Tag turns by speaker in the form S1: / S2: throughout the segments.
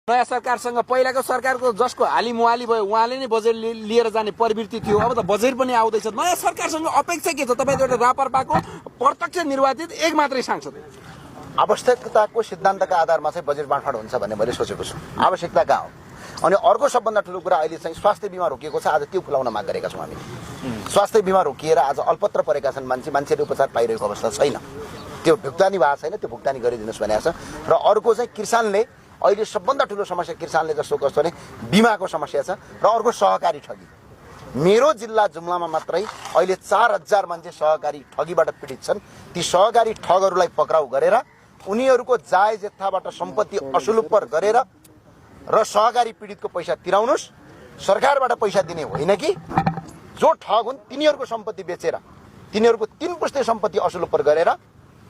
S1: नयाँ सरकारसँग पहिलाको सरकारको जसको हाली मुहाली भयो उहाँले नै बजेट लिएर जाने प्रवृत्ति थियो। अब त बजेट पनि आउँदैछ। नयाँ सरकारसँग अपेक्षा के छ? तपाईँ एउटा रापरपाको प्रत्यक्ष निर्वाचित एक मात्रै सांसद।
S2: आवश्यकताको सिद्धान्तका आधारमा चाहिँ बजेट बाँडफाँड हुन्छ भन्ने मैले सोचेको छु। आवश्यकता कहाँ हो? अनि अर्को सबभन्दा ठुलो कुरा अहिले चाहिँ स्वास्थ्य बिमा रोकिएको छ। आज त्यो खुलाउन माग गरेका छौँ हामी। स्वास्थ्य बिमा रोकिएर आज अल्पत्र परेका छन् मान्छेले उपचार पाइरहेको अवस्था छैन। त्यो भुक्तानी भएको छैन, त्यो भुक्तानी गरिदिनुहोस् भनेको छ। र अर्को चाहिँ किसानले अहिले सबभन्दा ठुलो समस्या किसानले जस्तो कस्तो भने बिमाको समस्या छ र अर्को सहकारी ठगी। मेरो जिल्ला जुम्लामा मात्रै अहिले 4000 मान्छे सहकारी ठगीबाट पीडित छन्। ती सहकारी ठगहरूलाई पक्राउ गरेर उनीहरूको जायज जत्थाबाट सम्पत्ति असुलुपर गरेर र सहकारी पीडितको पैसा तिराउनुस्। सरकारबाट पैसा दिने होइन कि जो ठग हुन् तिनीहरूको सम्पत्ति बेचेर तिनीहरूको 3 पुस्ते सम्पत्ति असुलुपर गरेर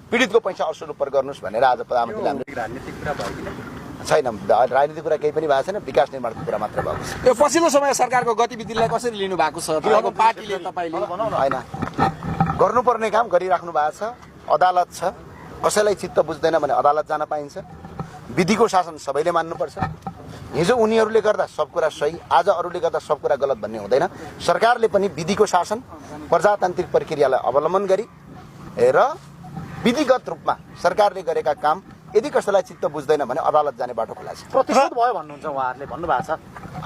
S2: पीडितको पैसा असुलुपर गर्नुस् भनेर आज प्रधानमन्त्रीले हाम्रो
S3: राजनीतिक कुरा भयो कि
S2: छैन। राजनीतिक कुरा केही पनि भएको छैन। विकास निर्माणको कुरा मात्र भएको छ।
S1: यो पछिल्लो समय सरकारको गतिविधिलाई कसरी लिनु भएको छ? तपाईँको पार्टीले तपाईँले
S2: होइन गर्नुपर्ने काम गरिराख्नु भएको छ। अदालत छ, कसैलाई चित्त बुझ्दैन भने अदालत जान पाइन्छ। विधिको शासन सबैले मान्नुपर्छ। हिजो उनीहरूले गर्दा सब कुरा सही, आज अरूले गर्दा सब कुरा गलत भन्ने हुँदैन। सरकारले पनि विधिको शासन प्रजातान्त्रिक प्रक्रियालाई अवलम्बन गरी र विधिगत रूपमा सरकारले गरेका काम यदि कसैलाई चित्त बुझ्दैन भने अदालत जाने बाटो खुला छ।
S3: प्रतिशोध भयो भन्नुहुन्छ उहाँहरूले भन्नुभएको छ।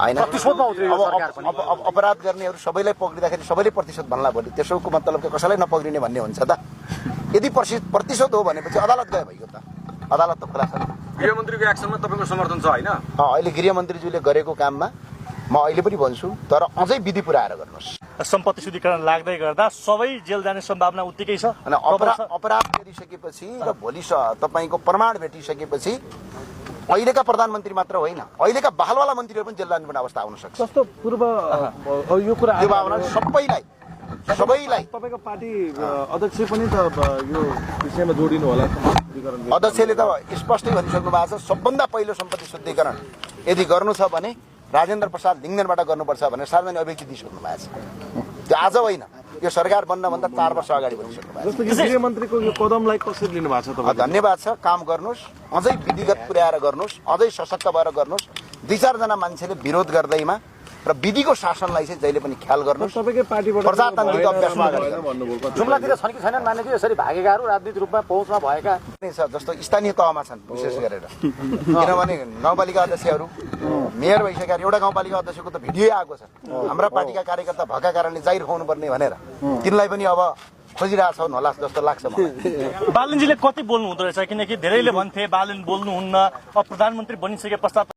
S2: होइन
S3: प्रतिशोधमा उत्रियो सरकार पनि।
S2: अब अपराध गर्नेहरू सबैलाई पक्रिँदाखेरि सबैले प्रतिशोध भन्ला भोलि त्यसोको मतलब के कसैलाई नपक्रिने भन्ने हुन्छ त? यदि प्रतिशोध हो भनेपछि अदालत गयो भयो त। अदालत त खुला छ।
S4: गृहमन्त्रीको एक्सनमा तपाईँको समर्थन छ होइन?
S2: अहिले गृहमन्त्रीज्यूले गरेको काममा म अहिले पनि भन्छु, तर अझै विधि पुऱ्याएर गर्नुहोस्।
S5: सम्पत्ति शुद्धिकरण लाग्दै गर्दा सबै जेल जाने सम्भावना उत्तिकै छ।
S2: अनि अपराध गरिसकेपछि र भोलि तपाईँको प्रमाण भेटिसकेपछि अहिलेका प्रधानमन्त्री मात्र होइन, अहिलेका बहालवाला मन्त्रीहरू पनि जेल जानुपर्ने अवस्था आउन सक्छ।
S6: जस्तो पूर्व यो कुरा
S2: त्यो भावना सबैलाई
S6: तपाईको पार्टी अध्यक्ष पनि त यो विषयमा जोडिनु होला।
S2: अध्यक्षले त स्पष्टै भनिसक्नु भएको छ। सबभन्दा पहिलो सम्पत्ति शुद्धिकरण यदि गर्नु छ भने राजेन्द्र प्रसाद लिङ्गदेनबाट गर्नुपर्छ भनेर सार्वजनिक अभिव्यक्ति दिइसक्नु भएको छ। त्यो आज होइन, यो सरकार बन्नभन्दा 4 वर्ष अगाडि भनिसक्नु भएको छ।
S6: जस्तो कि गृहमन्त्रीको यो कदमलाई कसरी लिनु भएको छ तपाईँ?
S2: धन्यवाद छ। काम गर्नुहोस्, अझै विधिगत पुर्याएर गर्नुहोस्, अझै सशक्त भएर गर्नुहोस्। 2-4 जना मान्छेले विरोध गर्दैमा र विधिको शासनलाई चाहिँ जहिले पनि ख्याल गर्नुहोस्।
S6: तपाईँकै पार्टीबाट
S2: प्रजातान्त्रिक अभ्यासमा
S3: जुम्लातिर छन् कि छैनन् माने कि यसरी भागेकाहरू राजनीतिक रूपमा पहुँचमा भएका
S2: छ जस्तो स्थानीय तहमा छन् विशेष गरेर। किनभने गाउँपालिका अध्यक्षहरू मेयर भइसकेका एउटा गाउँपालिका अध्यक्षको त भिडियो आएको छ। हाम्रा पार्टीका कार्यकर्ता भएका कारणले जाहिर खुवाउनुपर्ने भनेर तिनलाई पनि अब खोजिरहेछौँ होला जस्तो लाग्छ मलाई।
S5: बालनजीले कति बोल्नु हुँदो रहेछ? किनकि धेरैले भन्थे बालन बोल्नुहुन्न, अब प्रधानमन्त्री बनिसके पश्चात